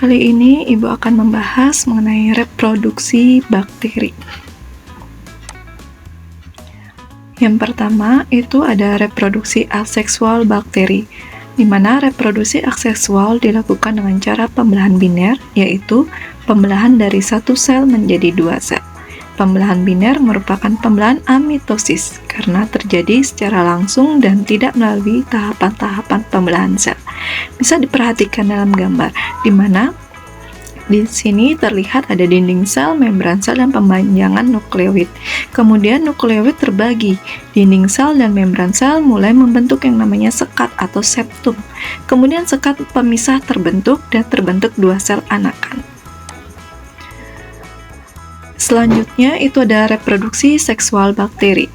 Kali ini Ibu akan membahas mengenai reproduksi bakteri. Yang pertama itu ada reproduksi aseksual bakteri, di mana reproduksi aseksual dilakukan dengan cara pembelahan biner, yaitu pembelahan dari satu sel menjadi dua sel. Pembelahan biner merupakan pembelahan amitosis karena terjadi secara langsung dan tidak melalui tahapan-tahapan pembelahan sel. Bisa diperhatikan dalam gambar, di mana di sini terlihat ada dinding sel, membran sel, dan pemanjangan nukleoid. Kemudian nukleoid terbagi. Dinding sel dan membran sel mulai membentuk yang namanya sekat atau septum. Kemudian sekat pemisah terbentuk dan terbentuk dua sel anakan. Selanjutnya itu ada reproduksi seksual bakteri.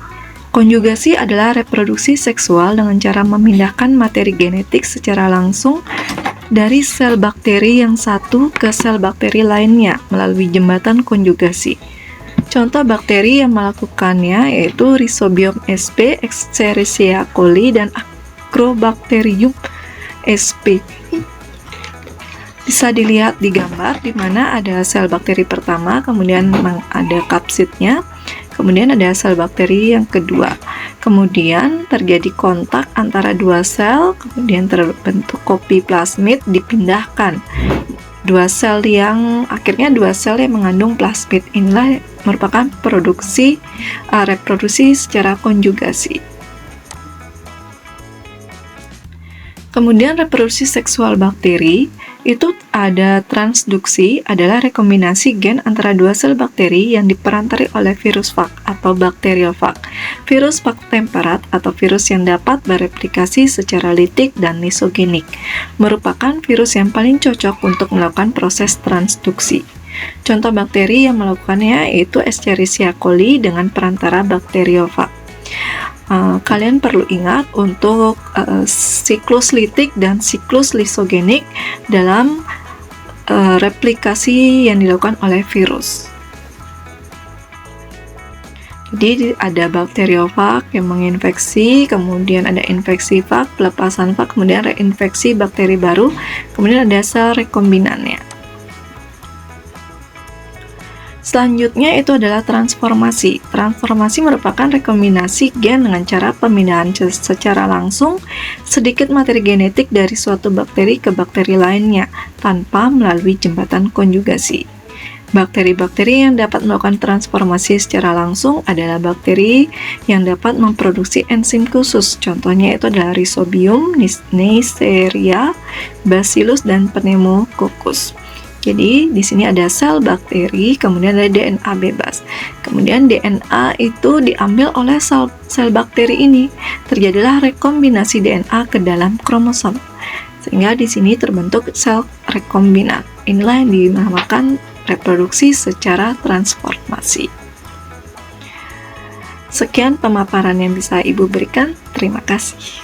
Konjugasi adalah reproduksi seksual dengan cara memindahkan materi genetik secara langsung dari sel bakteri yang satu ke sel bakteri lainnya melalui jembatan konjugasi. Contoh bakteri yang melakukannya yaitu Rhizobium sp, Escherichia coli, dan Agrobacterium sp. Bisa dilihat di gambar di mana ada sel bakteri pertama, kemudian ada kapsidnya, kemudian ada sel bakteri yang kedua. Kemudian terjadi kontak antara dua sel, kemudian terbentuk kopi plasmid, dipindahkan. Akhirnya dua sel yang mengandung plasmid inilah merupakan reproduksi secara konjugasi. Kemudian reproduksi seksual bakteri itu ada transduksi, adalah rekombinasi gen antara dua sel bakteri yang diperantari oleh virus fag atau bakteriofag. Virus fag temperat atau virus yang dapat bereplikasi secara litik dan lisogenik merupakan virus yang paling cocok untuk melakukan proses transduksi. Contoh bakteri yang melakukannya yaitu Escherichia coli dengan perantara bakteriofag. Kalian perlu ingat untuk siklus litik dan siklus lisogenik dalam replikasi yang dilakukan oleh virus. Jadi ada bakteriofag yang menginfeksi, kemudian ada infeksi fag, pelepasan fag, kemudian reinfeksi bakteri baru, kemudian ada sel rekombinannya. Selanjutnya itu adalah transformasi. Transformasi merupakan rekombinasi gen dengan cara pemindahan secara langsung sedikit materi genetik dari suatu bakteri ke bakteri lainnya tanpa melalui jembatan konjugasi. Bakteri-bakteri yang dapat melakukan transformasi secara langsung adalah bakteri yang dapat memproduksi enzim khusus. Contohnya itu adalah Rhizobium, Neisseria, Bacillus, dan Pneumococcus. Jadi di sini ada sel bakteri, kemudian ada DNA bebas. Kemudian DNA itu diambil oleh sel bakteri ini. Terjadilah rekombinasi DNA ke dalam kromosom. Sehingga di sini terbentuk sel rekombinat. Inilah yang dinamakan reproduksi secara transformasi. Sekian pemaparan yang bisa Ibu berikan. Terima kasih.